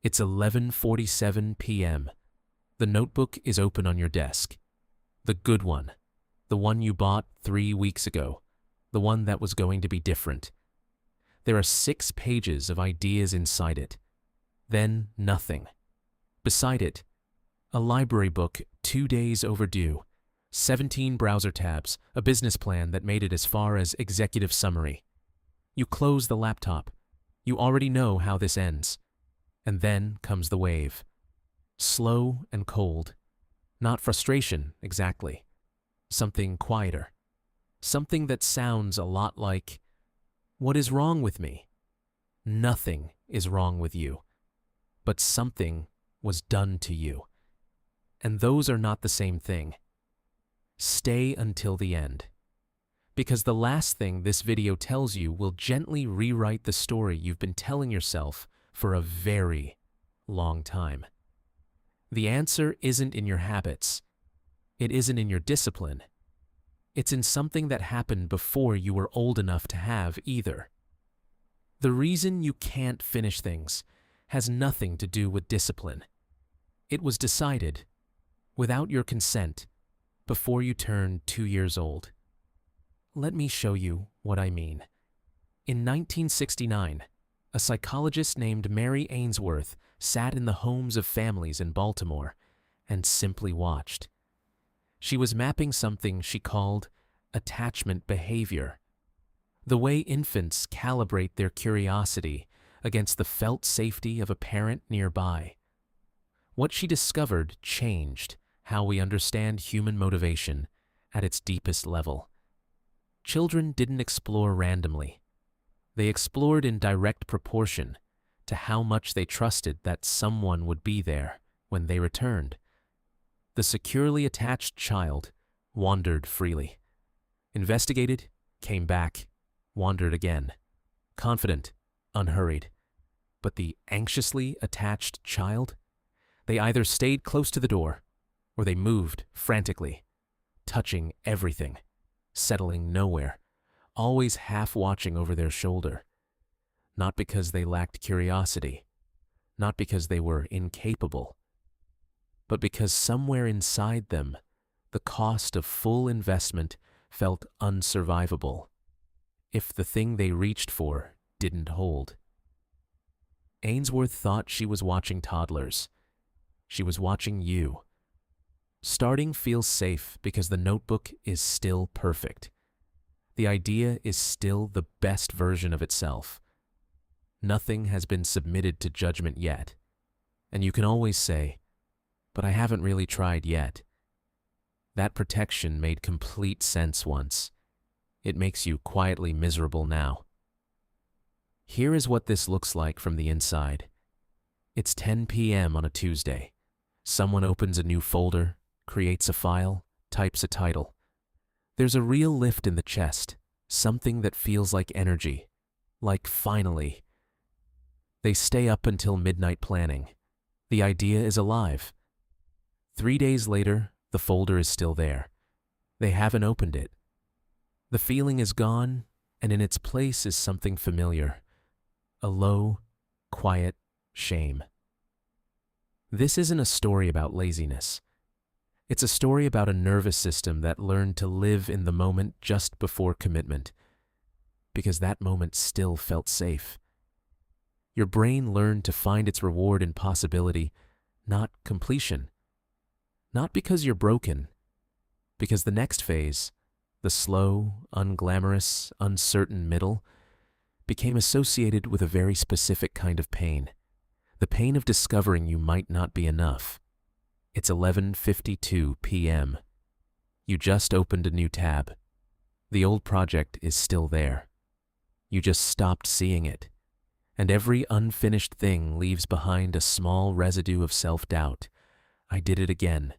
It's 11:47 p.m. The notebook is open on your desk. The good one. The one you bought 3 weeks ago. The one that was going to be different. There are 6 pages of ideas inside it. Then nothing. Beside it, a library book 2 days overdue, 17 browser tabs, a business plan that made it as far as executive summary. You close the laptop. You already know how this ends. And then comes the wave. Slow and cold. Not frustration, exactly. Something quieter. Something that sounds a lot like, "What is wrong with me?" Nothing is wrong with you. But something was done to you. And those are not the same thing. Stay until the end. Because the last thing this video tells you will gently rewrite the story you've been telling yourself for a very long time. The answer isn't in your habits. It isn't in your discipline. It's in something that happened before you were old enough to have either. The reason you can't finish things has nothing to do with discipline. It was decided, without your consent, before you turned 2 years old. Let me show you what I mean. In 1969, a psychologist named Mary Ainsworth sat in the homes of families in Baltimore and simply watched. She was mapping something she called attachment behavior, the way infants calibrate their curiosity against the felt safety of a parent nearby. What she discovered changed how we understand human motivation at its deepest level. Children didn't explore randomly. They explored in direct proportion to how much they trusted that someone would be there when they returned. The securely attached child wandered freely, investigated, came back, wandered again, confident, unhurried. But the anxiously attached child? They either stayed close to the door, or they moved frantically, touching everything, settling nowhere, always half watching over their shoulder. Not because they lacked curiosity, not because they were incapable, but because somewhere inside them, the cost of full investment felt unsurvivable if the thing they reached for didn't hold. Ainsworth thought she was watching toddlers. She was watching you. Starting feels safe because the notebook is still perfect. The idea is still the best version of itself. Nothing has been submitted to judgment yet. And you can always say, "But I haven't really tried yet." That protection made complete sense once. It makes you quietly miserable now. Here is what this looks like from the inside. It's 10 p.m. on a Tuesday. Someone opens a new folder, creates a file, types a title. There's a real lift in the chest, something that feels like energy, like finally. They stay up until midnight planning. The idea is alive. 3 days later, the folder is still there. They haven't opened it. The feeling is gone, and in its place is something familiar. A low, quiet shame. This isn't a story about laziness. It's a story about a nervous system that learned to live in the moment just before commitment, because that moment still felt safe. Your brain learned to find its reward in possibility, not completion. Not because you're broken, because the next phase, the slow, unglamorous, uncertain middle, became associated with a very specific kind of pain, the pain of discovering you might not be enough. It's 11:52 p.m. You just opened a new tab. The old project is still there. You just stopped seeing it, and every unfinished thing leaves behind a small residue of self-doubt. I did it again,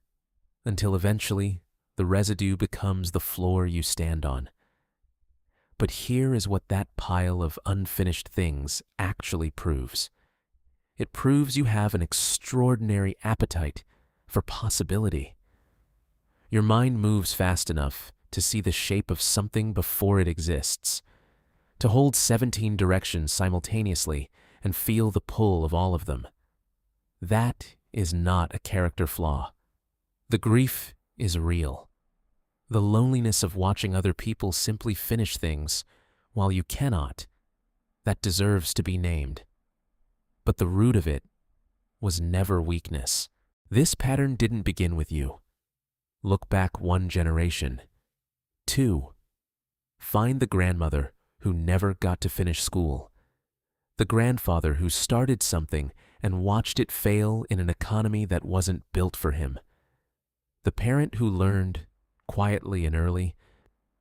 until eventually the residue becomes the floor you stand on. But here is what that pile of unfinished things actually proves. It proves you have an extraordinary appetite for possibility. Your mind moves fast enough to see the shape of something before it exists, to hold 17 directions simultaneously and feel the pull of all of them. That is not a character flaw. The grief is real. The loneliness of watching other people simply finish things while you cannot, that deserves to be named. But the root of it was never weakness. This pattern didn't begin with you. Look back one generation. 2. Find the grandmother who never got to finish school. The grandfather who started something and watched it fail in an economy that wasn't built for him. The parent who learned, quietly and early,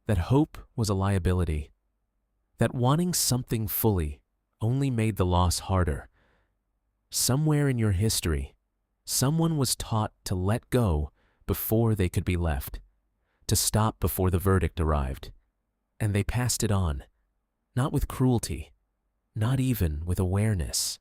that hope was a liability, that wanting something fully only made the loss harder. Somewhere in your history, someone was taught to let go before they could be left, to stop before the verdict arrived, and they passed it on, not with cruelty, not even with awareness.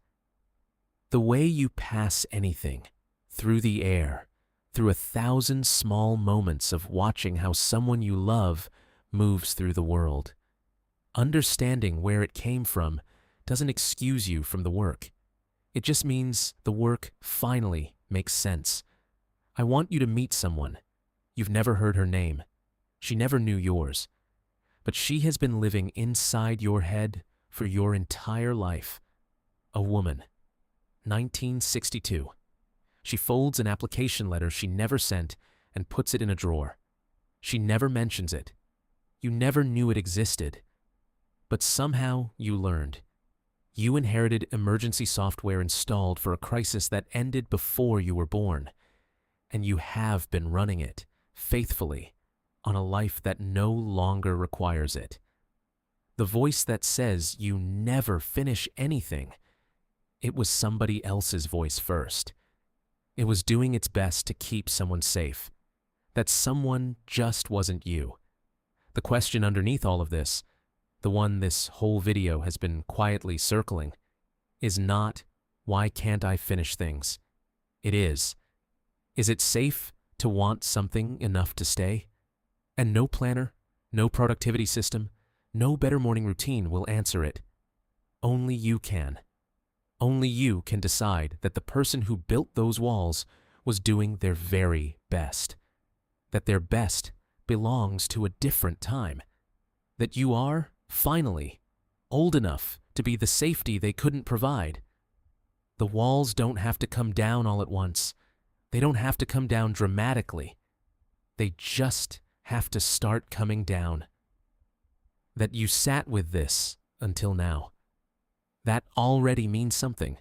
The way you pass anything, through the air, through 1,000 small moments of watching how someone you love moves through the world. Understanding where it came from doesn't excuse you from the work. It just means the work finally makes sense. I want you to meet someone. You've never heard her name. She never knew yours. But she has been living inside your head for your entire life. A woman. 1962. She folds an application letter she never sent and puts it in a drawer. She never mentions it. You never knew it existed. But somehow you learned. You inherited emergency software installed for a crisis that ended before you were born. And you have been running it, faithfully, on a life that no longer requires it. The voice that says you never finish anything, it was somebody else's voice first. It was doing its best to keep someone safe. That someone just wasn't you. The question underneath all of this, the one this whole video has been quietly circling, is not, why can't I finish things? It is it safe to want something enough to stay? And no planner, no productivity system, no better morning routine will answer it. Only you can. Only you can decide that the person who built those walls was doing their very best. That their best belongs to a different time. That you are, finally, old enough to be the safety they couldn't provide. The walls don't have to come down all at once. They don't have to come down dramatically. They just have to start coming down. That you sat with this until now. That already means something.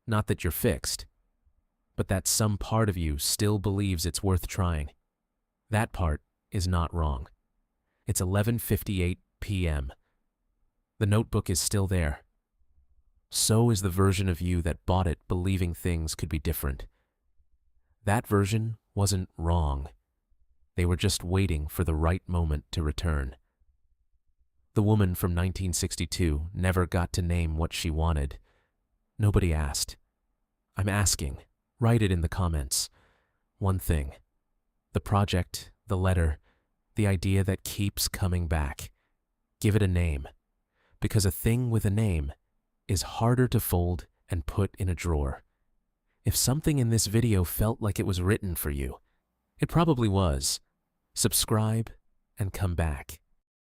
Not that you're fixed, but that some part of you still believes it's worth trying. That part is not wrong. It's 11:58 p.m. The notebook is still there. So is the version of you that bought it believing things could be different. That version wasn't wrong. They were just waiting for the right moment to return. The woman from 1962 never got to name what she wanted. Nobody asked. I'm asking. Write it in the comments. One thing. The project, the letter, the idea that keeps coming back. Give it a name. Because a thing with a name is harder to fold and put in a drawer. If something in this video felt like it was written for you, it probably was. Subscribe and come back.